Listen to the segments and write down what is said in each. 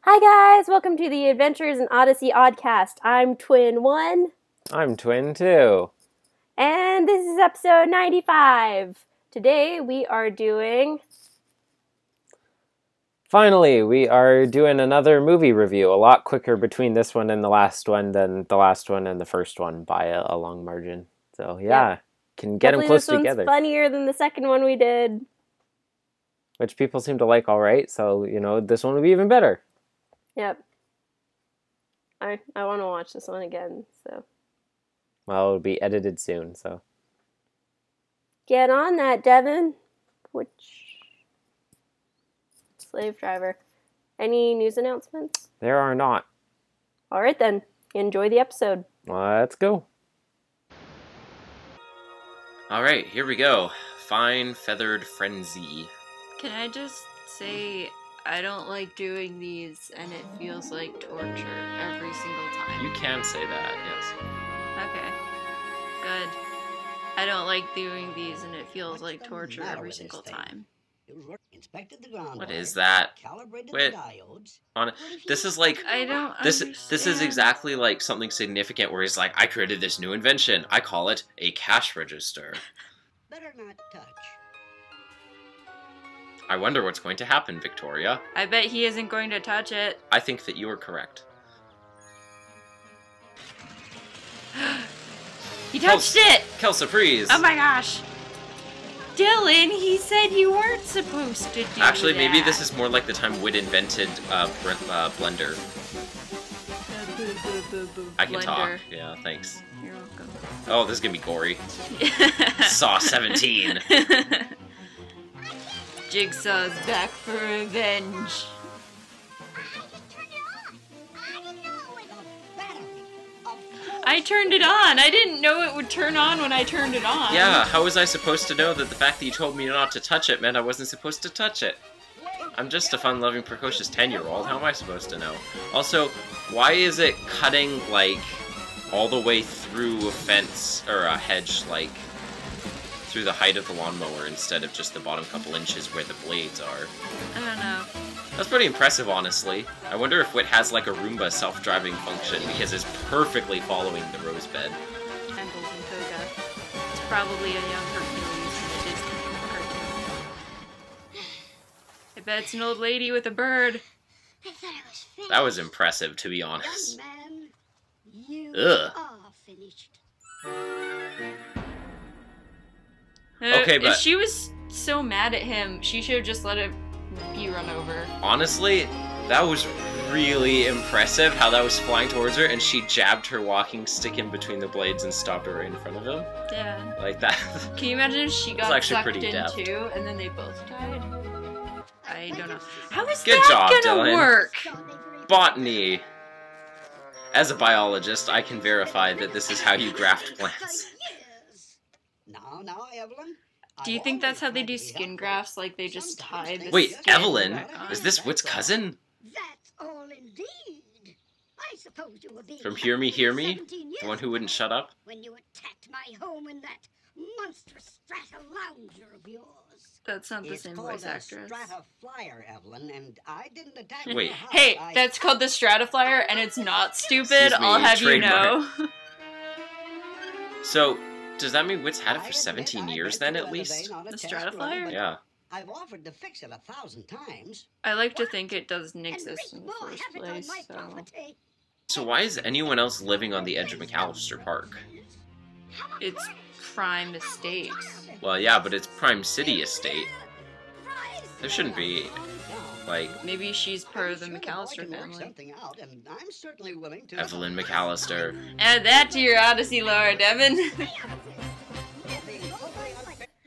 Hi guys, welcome to the Adventures in Odyssey Oddcast. I'm Twin 1. I'm Twin 2. And this is episode 95. Today we are doing... Finally, we are doing another movie review. A lot quicker between this one and the last one than the last one and the first one by a long margin. So yeah, can get them close together. This one's funnier than the second one we did. Which people seem to like alright, so, you know, this one will be even better. Yep. I want to watch this one again, so... Well, it'll be edited soon, so... Get on that, Devin. Which... Slave driver. Any news announcements? There are not. Alright then. Enjoy the episode. Let's go. Alright, here we go. Fine Feathered Frenzy. Can I just say, I don't like doing these, and it feels like torture every single time. You can say that, yes. Okay. Good. I don't like doing these, and it feels like torture every single time. What is that? Wait, this is like this is exactly like something significant where he's like, I created this new invention. I call it a cash register. Better not touch. I wonder what's going to happen, Victoria. I bet he isn't going to touch it. I think that you are correct. He touched it! Kill surprise! Oh my gosh! Dylan, he said you weren't supposed to do Actually, that. maybe this is more like the time Wit invented Blender. I can talk. Yeah, thanks. You're welcome. Oh, this is gonna be gory. Saw 17. Jigsaw's back for revenge. I turned it on. I didn't know it would turn on when I turned it on. Yeah, how was I supposed to know that the fact that you told me not to touch it meant I wasn't supposed to touch it? I'm just a fun-loving, precocious 10-year-old. How am I supposed to know? Also, why is it cutting, like, all the way through a fence, or a hedge, like, through the height of the lawnmower instead of just the bottom couple inches where the blades are? I don't know. That's pretty impressive, honestly. I wonder if Wit has like a Roomba self-driving function because it's perfectly following the rose bed. Tentacles and toga. It's probably a young Hercules from the Disney cartoon. I bet it's an old lady with a bird. I thought I was finished. That was impressive, to be honest. Young man, you Ugh. are finished. Okay, but- If she was so mad at him, she should have just let it be run over. Honestly, that was really impressive how that was flying towards her and she jabbed her walking stick in between the blades and stopped her right in front of him. Yeah. Like that. Can you imagine if she got actually sucked pretty in deft. too, and then they both died? I don't know. How is Good that job, gonna Dylan. work? Botany. As a biologist, I can verify that this is how you graft plants. Now, Evelyn. Do you think that's how they do skin grafts? Like they just tie the Wait, skin Evelyn? back on? Is this Wit's cousin? That's all indeed. I suppose you were being From Hear Me, Hear Me? 17 years The one who wouldn't shut up? when you attacked my home in that monstrous strata lounger of yours. That's not the same voice actress. Strata flyer, Evelyn, and I didn't attack Wait. your house. Hey, I- that's called the Strataflyer, and it's not stupid. Excuse me, I'll have you trademark. know. So, does that mean Wit's had it for 17 years then, at least? The Strataflyer? Yeah. I've offered to fix it 1,000 times. I like to think it doesn't exist And in the we'll first have it on place, my so... property. So why is anyone else living on the edge of McAllister Park? It's prime estate. Well, yeah, but it's Prime City Estate. There shouldn't be, like, Maybe she's part of the McAllister family. Evelyn McAllister. Add that to your Odyssey lore, Devin.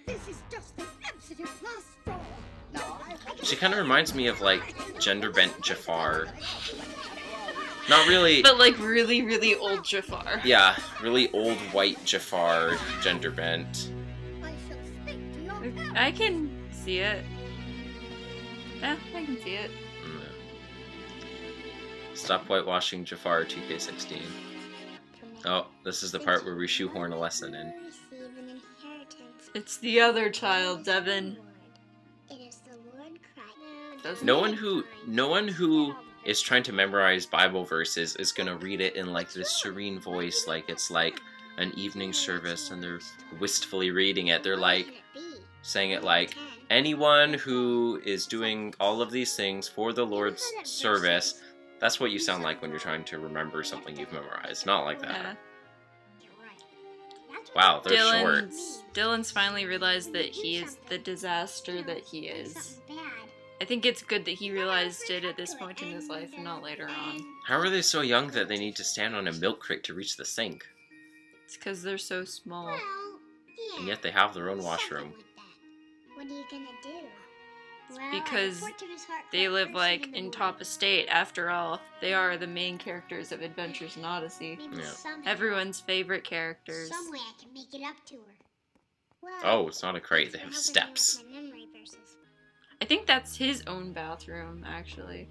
This is just the absolute last straw. She kind of reminds me of, like, gender-bent Jafar. Not really... But like really, really old Jafar. Yeah, really old white Jafar, gender-bent. I can see it. Yeah, I can see it. Stop whitewashing Jafar 2K16. Oh, this is the part where we shoehorn a lesson in. It's the other child, Devin. No one who is trying to memorize Bible verses is gonna read it in like this serene voice, like it's like an evening service, and they're wistfully reading it. They're like saying it like, anyone who is doing all of these things for the Lord's service. That's what you sound like when you're trying to remember something you've memorized. Not like that. Yeah. Wow, they're short. Dylan's finally realized that he is the disaster that he is. I think it's good that he realized it at this point in his life and not later on. How are they so young that they need to stand on a milk crate to reach the sink? It's because they're so small. And yet they have their own washroom. What are you gonna do? Because they live, like, in top estate. After all, they are the main characters of Adventures in Odyssey. Yeah. Everyone's favorite characters. Some way I can make it up to her. Well, Oh, it's not a crate, they have steps. I think that's his own bathroom, actually.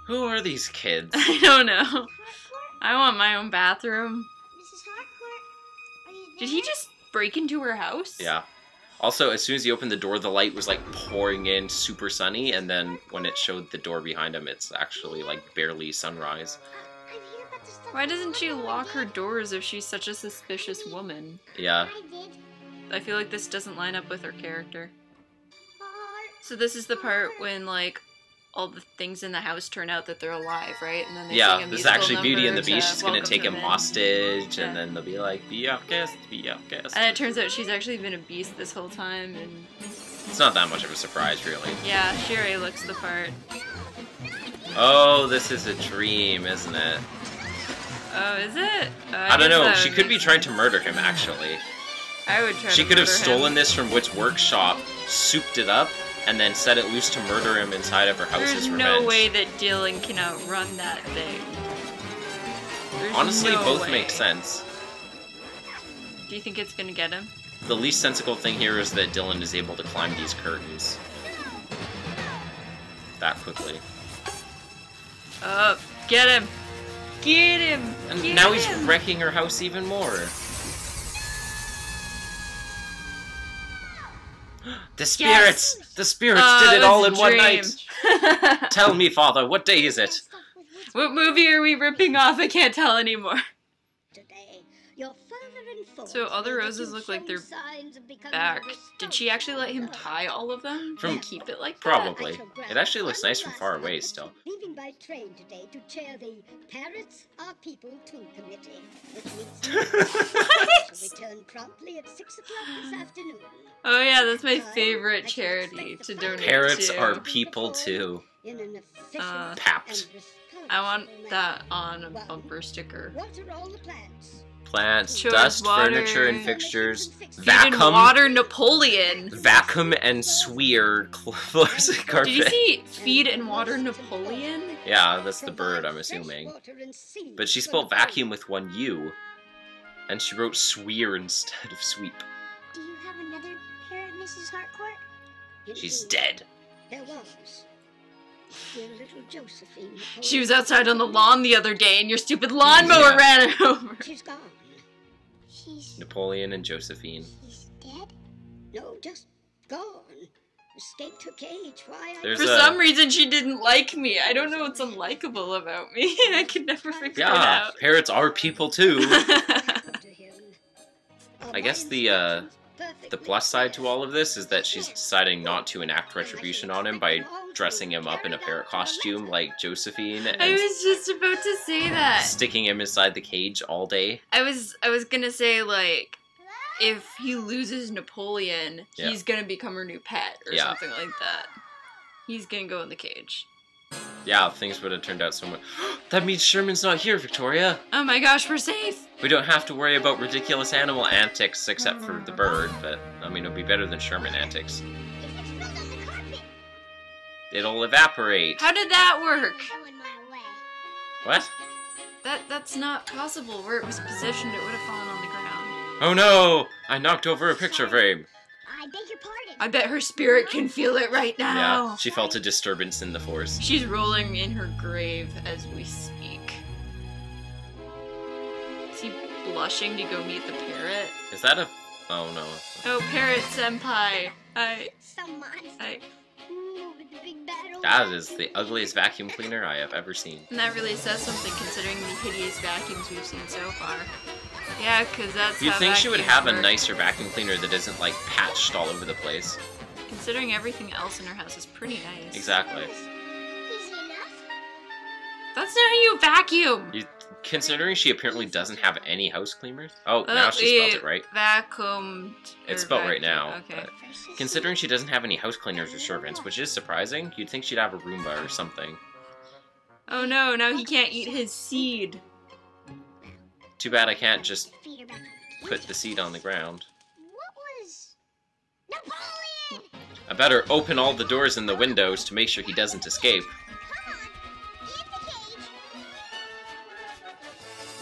Who are these kids? I don't know. I want my own bathroom. Mrs. Harcourt, are you Did he just break into her house? Yeah. Also, as soon as he opened the door, the light was like pouring in, super sunny, and then when it showed the door behind him, it's actually like barely sunrise. Why doesn't she lock her doors if she's such a suspicious woman? Yeah. I feel like this doesn't line up with her character. So this is the part when, like, all the things in the house turn out that they're alive, right? And then they sing a Yeah, this is musical actually Beauty and the number Beast. to She's gonna welcome take him them in. hostage, Yeah. and then they'll be like, be our guest, be our guest. And it turns out she's actually been a beast this whole time, and It's not that much of a surprise, really. yeah, she already looks the part. Oh, this is a dream, isn't it? Oh, is it? I don't guess know. that She would could be make trying to sense. murder him, actually. I would try She to could have murder stolen him. this from Wit's workshop, souped it up, and then set it loose to murder him inside of her house There's as no revenge. way that Dylan can outrun that thing. There's Honestly, no both way. make sense. Do you think it's gonna get him? The least sensical thing here is that Dylan is able to climb these curtains that quickly. Oh, get him! Get him! And Get now he's him! wrecking her house even more. The spirits! Yes! The spirits Oh, did it was all a in one dream. night! Tell me, Father, what day is it? What movie are we ripping off? I can't tell anymore. Today, your father informs So all the me that roses you've look like shown they're signs of becoming Back. a Did she actually let him tie all of them From- and keep it like that? Probably. I shall grant It actually looks one nice from last far away purpose still. of Leaving by train today to chair the Parrots Are People Too Committee, which meets shall return promptly at 6 o'clock this afternoon. Oh yeah, that's my Time, favorite I shall charity expect to the donate Parrots to. are people too. In an efficient Paps. and responsible I want manner. that on a One, bumper sticker. Water all the plants. Plants, Choice dust, water. furniture, and fixtures. Feed and Vacuum, water Napoleon. vacuum and swear floors and carpet. Did you see feed and water Napoleon? Yeah, that's the bird, I'm assuming. But she spelled vacuum with one U. And she wrote swear instead of sweep. Do you have another parrot, Mrs. Harcourt? She's Indeed, dead. There was. Dear little Josephine. She was outside on the lawn the other day and your stupid lawnmower Yeah. ran her over. She's gone. She's Napoleon and Josephine. dead? No, just gone. Escaped her cage. Why? There's For a- some reason she didn't like me. I don't know what's unlikable about me. I can never figure it Yeah, out. parrots are people too. I I guess the plus side to all of this is that she's deciding not to enact retribution on him by dressing him up in a parrot costume like Josephine I and was just about to say that. sticking him inside the cage all day. I was gonna say, like, if he loses Napoleon, Yeah. he's gonna become her new pet or Yeah. something like that. He's gonna go in the cage. Yeah, things would have turned out so much. That means Sherman's not here, Victoria. Oh my gosh, we're safe! We don't have to worry about ridiculous animal antics except for the bird, but I mean, it'll be better than Sherman antics. It'll evaporate. How did that work? What? That's not possible. Where it was positioned, it would have fallen on the ground. Oh no! I knocked over a picture frame. I beg your pardon. I bet her spirit can feel it right now. Yeah, she felt a disturbance in the force. She's rolling in her grave as we speak. Is he blushing to go meet the parrot? Is that a... Oh no. Oh, parrot senpai. Some monster. I... Moved big bad old That is the ugliest vacuum cleaner I have ever seen. And that really says something considering the hideous vacuums we've seen so far. Yeah, because that's You'd how think she would vacuums have a work. nicer vacuum cleaner that isn't, like, patched all over the place. Considering everything else in her house is pretty nice. Exactly. Easy enough. That's not how you vacuum! Considering she apparently doesn't have any house cleaners. Oh, now she spelled it right. Vacuumed. It's spelled right now. Okay. but considering she doesn't have any house cleaners or servants, which is surprising, you'd think she'd have a Roomba or something. Oh no, now he can't eat his seed. Too bad I can't just Feet are back. put the seed on the ground. What was Napoleon? I better open all the doors and the windows to make sure he doesn't escape.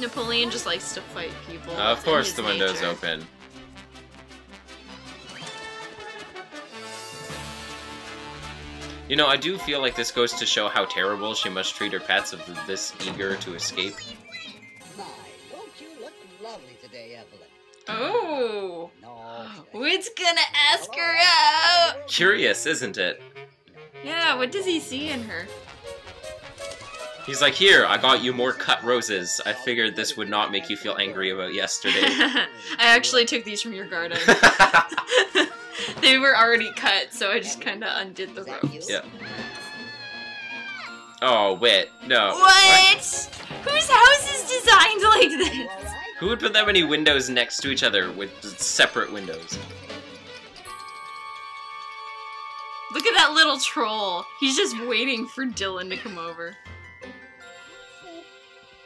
Napoleon just likes to fight people. Of It's in course his the window's nature. open. You know, I do feel like this goes to show how terrible she must treat her pets if they're this eager to escape. My, won't you look lovely today, Evelyn? Oh! No. Wit's gonna ask her out! Curious, isn't it? Yeah, what does he see in her? He's like, here, I got you more cut roses. I figured this would not make you feel angry about yesterday. I actually took these from your garden. They were already cut, so I just kind of undid the ropes. Yeah. Oh, wait, no. What? Whose house is designed like this? Who would put that many windows next to each other with separate windows? Look at that little troll. He's just waiting for Dylan to come over.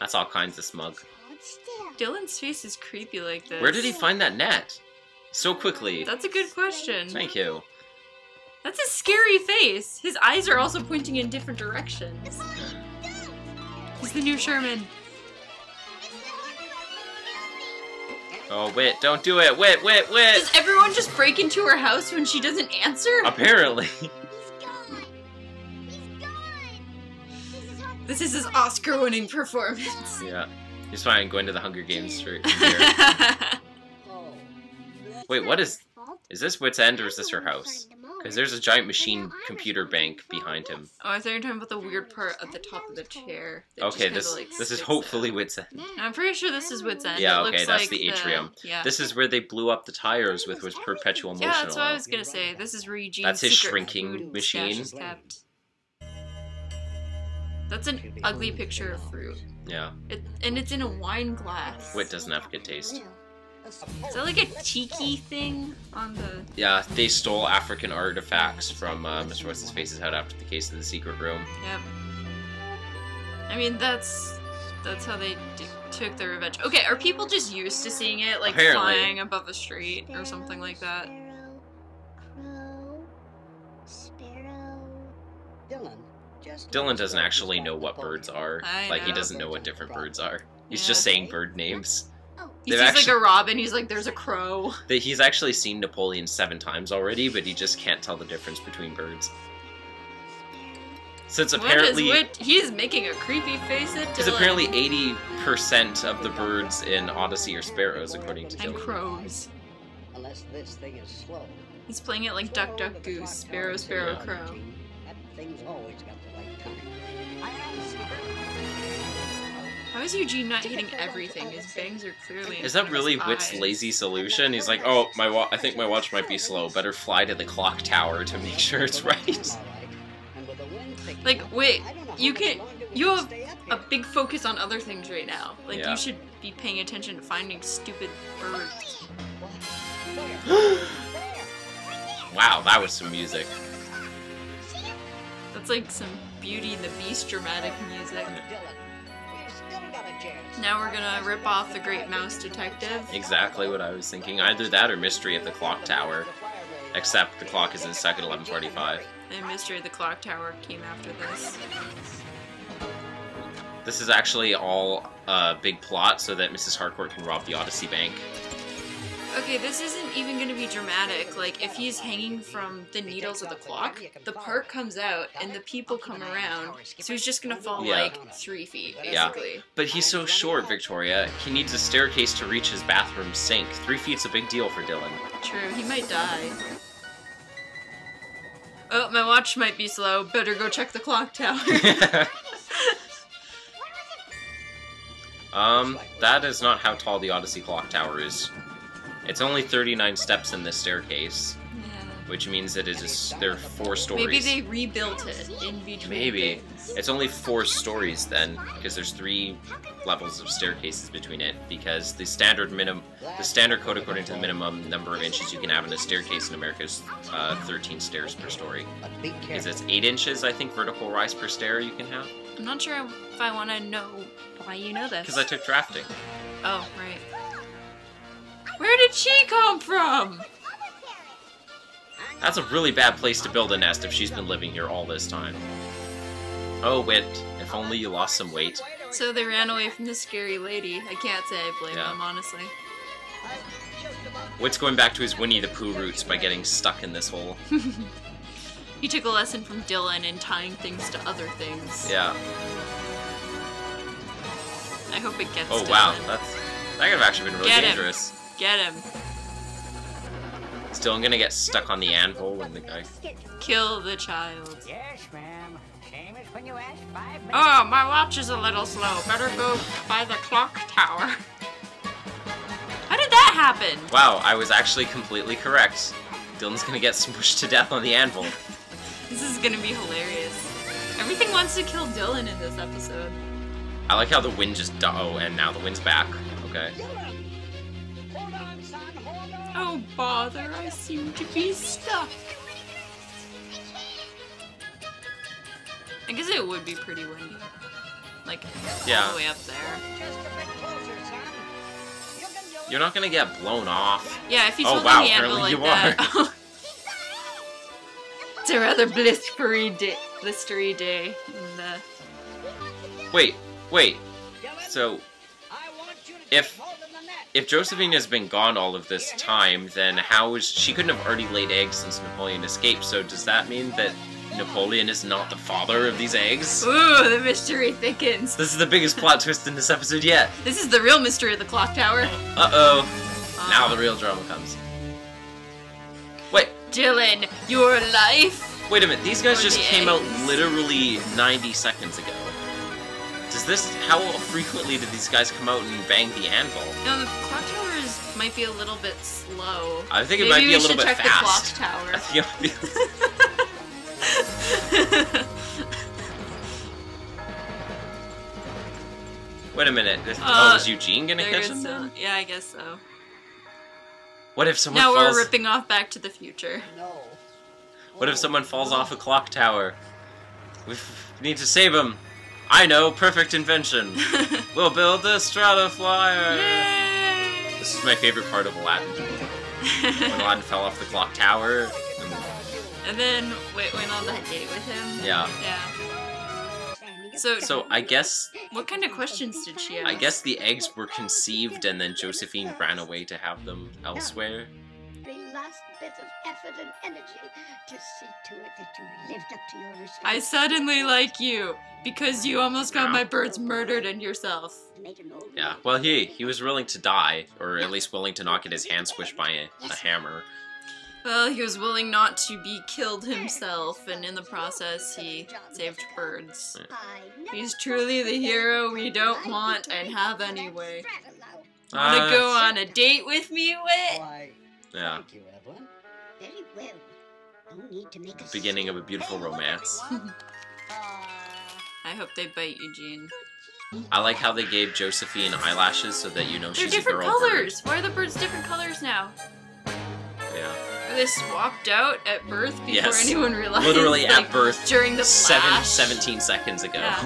That's all kinds of smug. Hold still. Dylan's face is creepy like this. Where did he find that net? So quickly. That's a good question. Thank you. That's a scary face. His eyes are also pointing in different directions. He's the new Sherman. Oh, Wit, don't do it! Wit! Does everyone just break into her house when she doesn't answer? Apparently. He's gone. He's gone. This is what This is his Oscar-winning performance. Yeah. He's fine going to the Hunger Games for here. Oh. Wait, what is... fault. Is this Wit's End or is this her house? Because there's a giant machine computer bank behind him. Oh, I thought you were talking about the weird part at the top of the chair. that just Okay, kinda, this like, this is sticks hopefully out. Wit's End. I'm pretty sure this is Wit's End. Yeah, It okay, looks that's like the atrium. Yeah. This is where they blew up the tires with perpetual motion Yeah, that's what I oil. was gonna say. This is where Eugene's That's his secret shrinking food machine. stash is kept. That's an ugly picture of fruit. Yeah. And it's in a wine glass. Wit doesn't have good taste. Is that like a tiki thing on the... Yeah, they stole African artifacts from Mr. What's-His-Face's house after the case of the secret room. Yep. I mean, that's how they took their revenge. Okay, are people just used to seeing it, like, Apparently. flying above the street or something like that? Sparrow. Dylan, just Dylan doesn't actually know what birds are. I Like, he know. doesn't know what different birds are. He's Yeah. just saying bird names. Oh, He They've sees actually- like a robin, he's like, there's a crow. He's actually seen Napoleon 7 times already, but he just can't tell the difference between birds. Since apparently... He's making a creepy face at Because Dylan. apparently 80% of the birds in Odyssey are sparrows, according to And Dylan. crows. unless this thing is slow. He's playing it like Duck, Duck, Goose, Sparrow, Sparrow, Yeah. Crow. That thing's always got the right time. How is Eugene not hitting everything? His bangs are clearly in Is that front of really his Wit's eyes. lazy solution? He's like, oh, I think my watch might be slow. Better fly to the clock tower to make sure it's right. All right. And with the wind picking Like, up, wait, I don't know you how can- much longer we you can have stay up A here. big focus on other things right now. Like, Yeah. you should be paying attention to finding stupid birds. Wow, that was some music. That's like some Beauty and the Beast dramatic music. Dylan, we still got a chance. Now we're gonna rip off the Great Mouse Detective. Exactly what I was thinking. Either that or Mystery at the Clock Tower. Except the clock is in second 11:45. And Mystery of the Clock Tower came after this. This is actually all a big plot so that Mrs. Harcourt can rob the Odyssey Bank. Okay, this isn't even gonna be dramatic. Like, if he's hanging from the needles of the clock, the part comes out and the people come around, so he's just gonna fall Yeah. like 3 feet, Yeah. basically. But he's so short, Victoria. He needs a staircase to reach his bathroom sink. 3 feet's a big deal for Dylan. True, he might die. Oh, my watch might be slow. Better go check the clock tower. That is not how tall the Odyssey clock tower is. It's only 39 steps in this staircase, which means that there are 4 stories. Maybe they rebuilt it in between. Maybe. things. It's only 4 stories then, because there's 3 levels of staircases between it, because the standard code according to the minimum number of inches you can have in a staircase in America is 13 stairs per story. Because it's 8 inches, I think, vertical rise per stair you can have. I'm not sure if I want to know why you know this. Because I took drafting. Oh, right. Where did she come from? That's a really bad place to build a nest if she's been living here all this time. Oh, Wit, if only you lost some weight. So they ran away from the scary lady. I can't say I blame them, honestly. Wit's going back to his Winnie the Pooh roots by getting stuck in this hole. He took a lesson from Dylan in tying things to other things. Yeah. I hope it gets Oh, Dylan. wow, that could have actually been really dangerous. Get him. Is Dylan gonna get stuck on the anvil when the guy... Kill the child. Yes, ma'am. Same as when you asked 5 minutes. Oh, my watch is a little slow. Better go by the clock tower. How did that happen? Wow, I was actually completely correct. Dylan's gonna get smushed to death on the anvil. This is gonna be hilarious. Everything wants to kill Dylan in this episode. I like how the wind just... Oh, and now the wind's back. Okay. Hold on, son. Hold on. Oh, bother. I seem to be stuck. I guess it would be pretty windy. Like, Yeah. all the way up there. Just a bit closer, son. You can do it. You're not gonna get blown off. Yeah, if he's Oh, holding wow, the anvil apparently like you that. It's a rather blistery day in the... Wait. Dylan, So, I want you to if- take hold of the net. if Josephine has been gone all of this time, then how is... She couldn't have already laid eggs since Napoleon escaped, so does that mean that Napoleon is not the father of these eggs? Ooh, the mystery thickens. This is the biggest plot twist in this episode yet. This is the real mystery of the clock tower. Uh-oh. Now the real drama comes. Wait, Dylan, your life? wait a minute. These guys Or just the came out eggs. literally 90 seconds ago. Does this... How frequently did these guys come out and bang the anvil? No, the clock tower might be a little bit slow. I think it Maybe might be we a little should bit check fast. the clock tower. I think it might be... Wait a minute. Is Eugene gonna There catch is him so- then? Yeah, I guess so. What if someone Now falls... we're ripping off Back to the Future. No. What if someone falls off a clock tower? We need to save him. I know, perfect invention. We'll build a Strataflyer. Yay! This is my favorite part of Aladdin. When Aladdin fell off the clock tower. And then went on that date with him. Yeah. Yeah. So I guess What kind of questions did she ask? I guess the eggs were conceived and then Josephine ran away to have them elsewhere. Every last bit of effort and energy to see to it that you lived up to your I responsibility. suddenly like you because you almost got my birds murdered and yourself. Made an old Yeah, man. well he was willing to die, or at least willing to not get his hand squished by a hammer. Well, he was willing not to be killed himself, and in the process, he saved birds. I never He's truly the hero we don't want and have anyway. Strataflower. Wanna go on a date with me, Wit? Why, Yeah, thank you, Evelyn. Very well. No need to make a beginning of a beautiful romance. I hope they bite Eugene. I like how they gave Josephine eyelashes so that you know They're she's a different girl colors! Why are the birds different colors now? bird. Yeah. Are they swapped out at birth before Yes. anyone realized? Literally like, at birth, during the flash? 17 seconds ago. Yeah.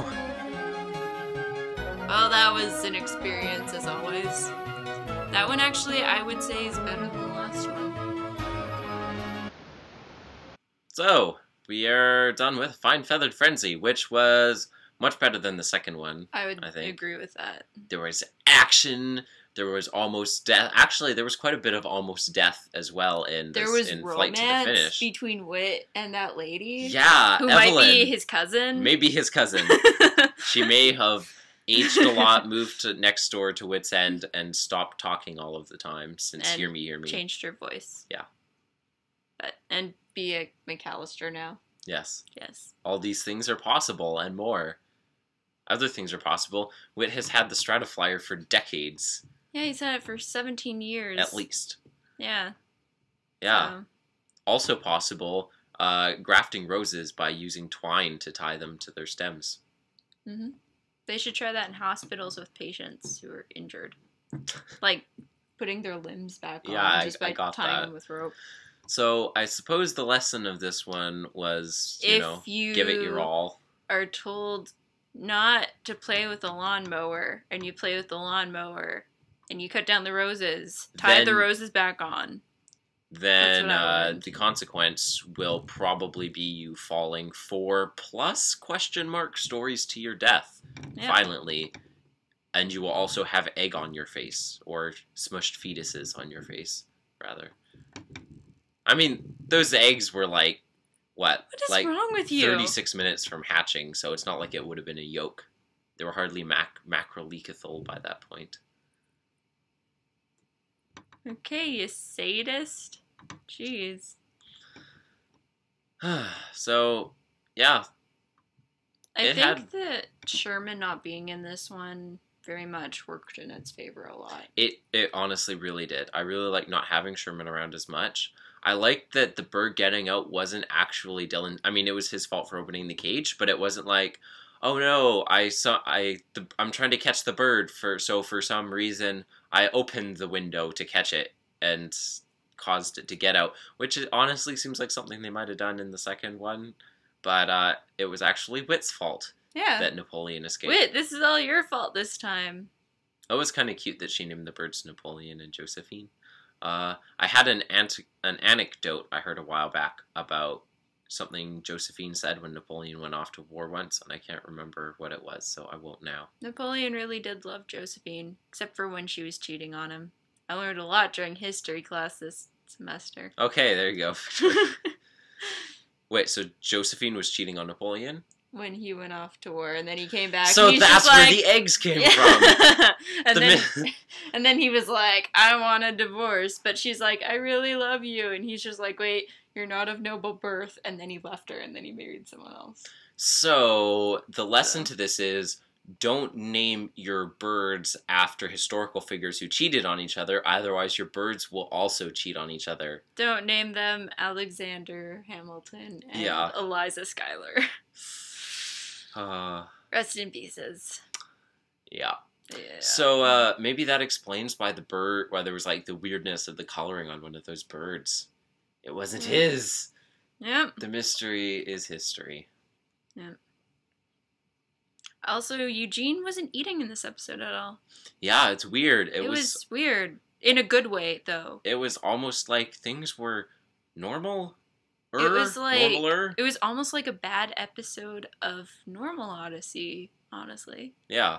Well, that was an experience as always. That one actually, I would say, is better than the last one. So, we are done with Fine Feathered Frenzy, which was much better than the second one. I would I think. agree with that. There was action, there was almost death. Actually, there was quite a bit of almost death as well in There this, was in Flight to the romance Finish. between Wit and that lady. Yeah, Who Evelyn. might be his cousin. Maybe his cousin. She may have aged a lot, moved to next door to Wit's End, and stopped talking all of the time since And Hear Me, Hear Me. changed her voice. Yeah. And be a McAllister now. Yes. Yes. All these things are possible and more. Other things are possible. Whit has had the Strataflyer for decades. Yeah, he's had it for 17 years. At least. Yeah. Yeah. So. Also possible, grafting roses by using twine to tie them to their stems. Mm-hmm. They should try that in hospitals with patients who are injured. Like, putting their limbs back on just by tying them with rope. So, I suppose the lesson of this one was, give it your all. Are told not to play with a lawnmower, and you play with the lawnmower, and you cut down the roses, tie the roses back on. Then the consequence will probably be you falling 4+ stories to your death violently. And you will also have egg on your face, or smushed fetuses on your face, rather. I mean, those eggs were what? What is wrong with you? 36 minutes from hatching, so it's not like it would have been a yolk. They were hardly macroleucothal by that point. Okay, you sadist. Jeez. So, yeah. I think that Sherman not being in this one very much worked in its favor a lot. It honestly really did. I really like not having Sherman around as much. I liked that the bird getting out wasn't actually Dylan. I mean, it was his fault for opening the cage, but it wasn't like, oh no, I'm trying to catch the bird, for some reason I opened the window to catch it and caused it to get out, which honestly seems like something they might have done in the second one, but it was actually Whit's fault. Yeah. That Napoleon escaped. Whit, this is all your fault this time. It was kind of cute that she named the birds Napoleon and Josephine. I had an anecdote I heard a while back about something Josephine said when Napoleon went off to war once, and I can't remember what it was, so I won't now. Napoleon really did love Josephine, except for when she was cheating on him. I learned a lot during history class this semester. Okay, there you go. Wait, so Josephine was cheating on Napoleon? When he went off to war, and then he came back. So that's where the eggs came from. And then he was like, I want a divorce. But she's like, I really love you. And he's just like, wait, you're not of noble birth. And then he left her, and then he married someone else. So the lesson to this is, don't name your birds after historical figures who cheated on each other, otherwise your birds will also cheat on each other. Don't name them Alexander Hamilton and Eliza Schuyler. Rest in pieces. Yeah. So maybe that explains why why there was the weirdness of the coloring on one of those birds. It wasn't his. Yep. The mystery is history. Yep. Also, Eugene wasn't eating in this episode at all. Yeah, it's weird. It was weird. In a good way, though. It was almost like things were normal. It was normaler. It was almost like a bad episode of normal Odyssey, honestly. Yeah.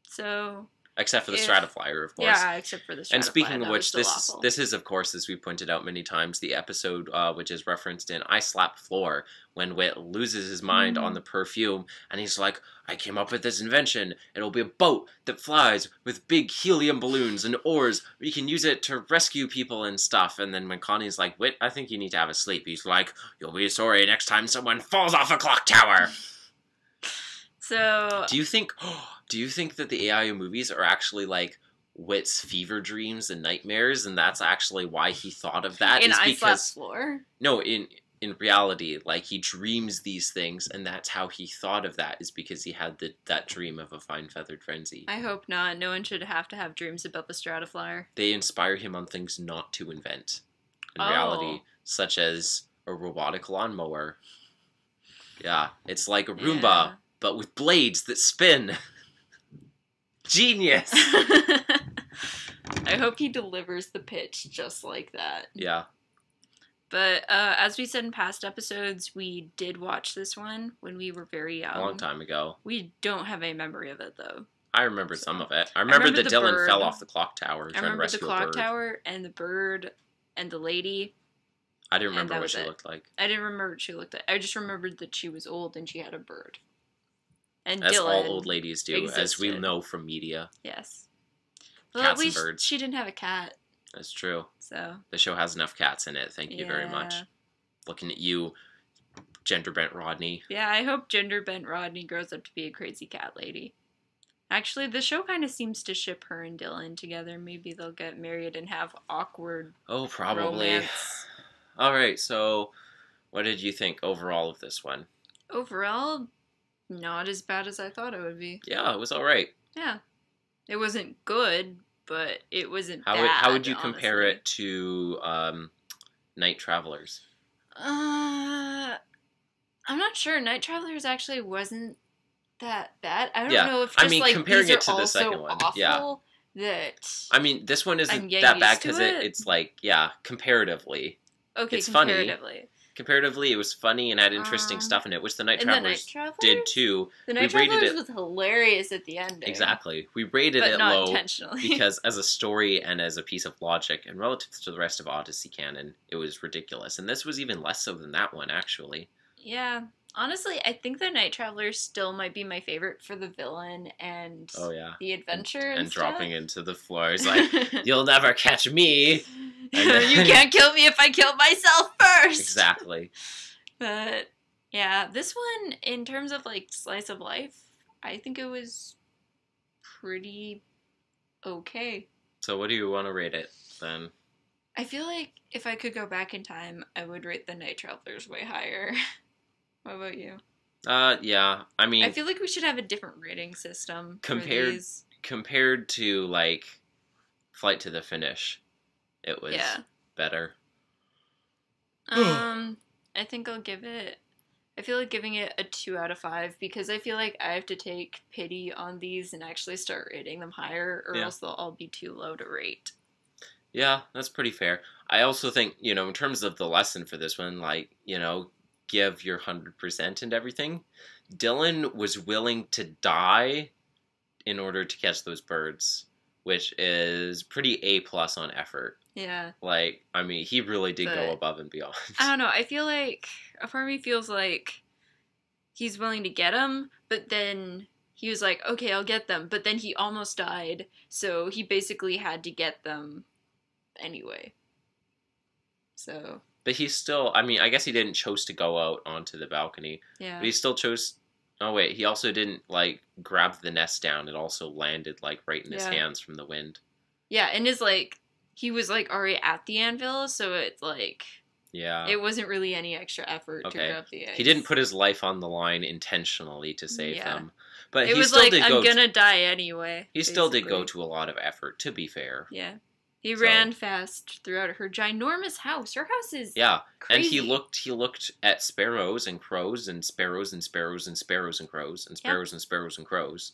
So... Except for the Strataflyer, of course. Yeah, except for the Strataflyer. And speaking of which, this is, of course, as we pointed out many times, the episode which is referenced in I Slap Floor, when Whit loses his mind on the perfume, and he's like, I came up with this invention. It'll be a boat that flies with big helium balloons and oars. We can use it to rescue people and stuff. And then when Connie's like, Whit, I think you need to have a sleep. He's like, you'll be sorry next time someone falls off a clock tower. So... Do you think that the AIOO movies are actually Whit's fever dreams and nightmares, and that's actually why he thought of that? In I Slap Floor? No, in reality, he dreams these things, and that's how he thought of that, is because he had that dream of a fine feathered frenzy. I hope not. No one should have to have dreams about the Strataflyer. They inspire him on things not to invent in reality, such as a robotic lawnmower. Yeah, it's like a Roomba, but with blades that spin. Genius! I hope he delivers the pitch just like that. Yeah. But as we said in past episodes, we did watch this one when we were very young. A long time ago. We don't have a memory of it, though. I remember some of it. I remember that Dylan bird. fell off the clock tower trying to rescue a bird. I remember the clock tower and the bird and the lady. I didn't remember what she looked like. I didn't remember what she looked like. I just remembered that she was old and she had a bird. And as Dylan all old ladies do, existed. as we know from media. Yes. Well, Cats at least and birds. she didn't have a cat. That's true. So the show has enough cats in it. Thank you very much. looking at you, gender-bent Rodney. Yeah, I hope gender-bent Rodney grows up to be a crazy cat lady. Actually, the show kind of seems to ship her and Dylan together. Maybe they'll get married and have awkward Oh, probably. romance. All right, so what did you think overall of this one? Overall, not as bad as I thought it would be. Yeah, it was all right. Yeah. It wasn't good, but it wasn't How bad, how would you compare honestly. it to Night Travelers? I'm not sure. Night Travelers actually wasn't that bad. I don't Yeah, know if I just mean, like comparing these it to are the all second so one, awful yeah. that I mean, this one I'm isn't getting that bad used to because it. it's like, yeah, comparatively. okay, it's funny. comparatively. Comparatively, it was funny and had interesting stuff in it, which the Night And the Night Travelers Travelers did too. The Night We rated Travelers it- was hilarious at the ending. Exactly. We rated But it not low intentionally. because as a story and as a piece of logic and relative to the rest of Odyssey canon, it was ridiculous. And this was even less so than that one, actually. Yeah. Honestly, I think the Night Travelers still might be my favorite for the villain and Oh, yeah. the adventure And stuff. dropping into the floor. He's like, you'll never catch me. And then- You can't kill me if I kill myself first. Exactly. But yeah, this one in terms of like slice of life, I think it was pretty okay. So what do you want to rate it, then? I feel like if I could go back in time, I would rate the Night Travelers way higher. What about you? Yeah. I mean, I feel like we should have a different rating system for Compared- these. compared to, like, Flight to the Finish, it was Yeah. better. I think I'll give it. I feel like giving it a 2 out of 5 because I feel like I have to take pity on these and actually start rating them higher, or Yeah. else they'll all be too low to rate. Yeah, that's pretty fair. I also think, in terms of the lesson for this one, like, give your 100% and everything. Dylan was willing to die in order to catch those birds, which is pretty A+ on effort. Yeah. Like, I mean, he really did go But- above and beyond. I don't know. I feel like a part of me feels like he's willing to get them, but then he was like, okay, I'll get them. But then he almost died, so he basically had to get them anyway. So, But he still, I mean, I guess he didn't chose to go out onto the balcony, yeah. but he still chose. Oh wait, he also didn't like grab the nest down. It also landed like right in his Yeah. hands from the wind. Yeah, and it's like, he was like already at the anvil, so it's like, Yeah. it wasn't really any extra effort to Okay. grab the eggs. He didn't put his life on the line intentionally to save Yeah. them, but It he was still like, did I'm go. gonna die anyway. He still did go basically. to a lot of effort. To be fair. Yeah. He So- ran fast throughout her ginormous house. Her house is Yeah, crazy. and he looked at sparrows and crows and sparrows and sparrows and sparrows and crows and sparrows and sparrows and crows.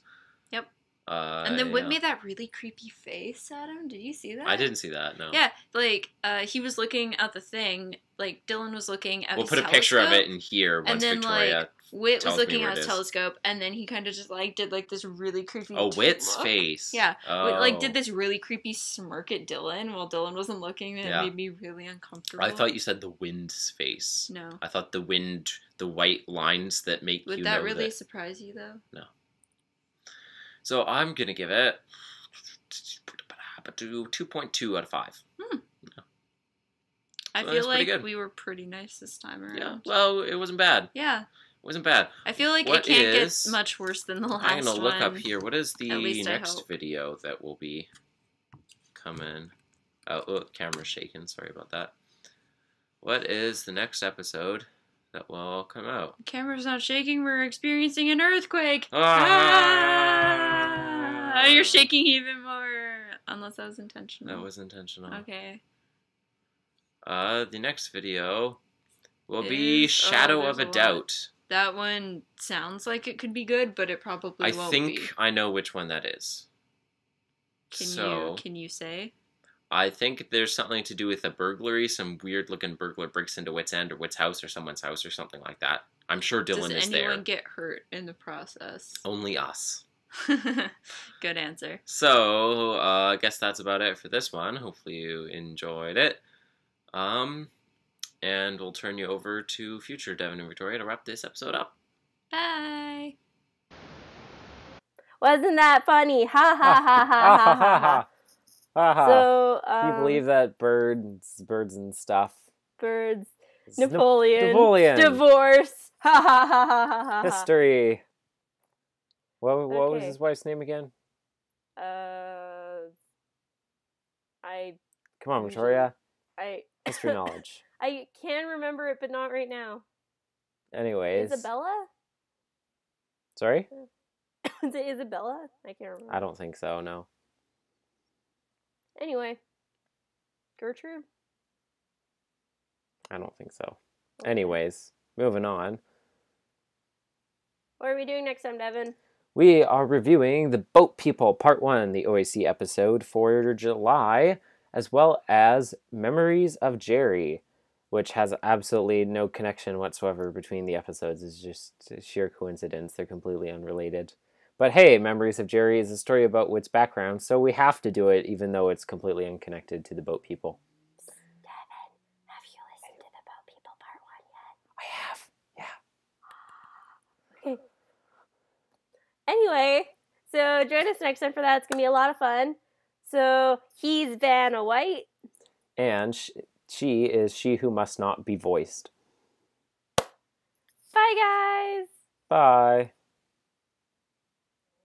Yep. And then Whit yeah. made that really creepy face at him. Did you see that? I didn't see that. No. Yeah, like he was looking at the thing. Like Dylan was looking at. We'll his put a picture of telescope, it in here once and then Victoria. like Whit was tells me looking where at it his is. telescope, and then he kind of just like did like this really creepy. Oh, Whit's look. face. Yeah, Oh. Whit, like did this really creepy smirk at Dylan while Dylan wasn't looking, and Yeah. it made me really uncomfortable. I thought you said the wind's face. No. I thought the wind, the white lines that make Would you that know really that. surprise you though? So I'm gonna give it 2.2 out of 5. I So feel that's pretty like good. we were pretty nice this time around. Yeah. Well, it wasn't bad. Yeah. It wasn't bad. I feel like What it can't is- get much worse than the last I'm gonna look up one. here. What is the At least I next hope. video that will be coming? Oh, camera's shaking. Sorry about that. What is the next episode that will come out? The camera's not shaking. We're experiencing an earthquake. Ah! You're shaking even more. Unless that was intentional. That was intentional. Okay. The next video will be Is- oh, Shadow there's of a a lot. Doubt. That one sounds like it could be good, but it probably I won't think be. I know which one that is. Can you say? I think there's something to do with a burglary. Some weird looking burglar breaks into Whit's End or Whit's house or someone's house or something like that. I'm sure Dylan Does is anyone there. get hurt in the process? Only us. Good answer. So, I guess that's about it for this one. Hopefully you enjoyed it. And we'll turn you over to future Devin and Victoria to wrap this episode up. Bye. Wasn't that funny? Ha ha ha ha ha ha ha. Haha. So, Do you believe that birds and stuff birds. Napoleon. Divorce. Ha ha ha ha ha ha. History. What was Okay. his wife's name again? Come on, Victoria. History knowledge. I can remember it, but not right now. Anyways. Isabella? Sorry? Is it Isabella? I can't remember. I don't think so, no. Anyway. Gertrude? I don't think so. Okay. Anyways, moving on. What are we doing next time, Devin? We are reviewing The Boat People Part 1, the OAC episode for July, as well as Memories of Jerry, which has absolutely no connection whatsoever between the episodes. It's just sheer coincidence. They're completely unrelated. But hey, Memories of Jerry is a story about Whit's background, so we have to do it even though it's completely unconnected to The Boat People. Devin, have you listened to The Boat People Part 1 yet? I have, yeah. Okay. Anyway, so join us next time for that. It's going to be a lot of fun. So, he's Vanna White. And she is She Who Must Not Be Voiced. Bye, guys! Bye.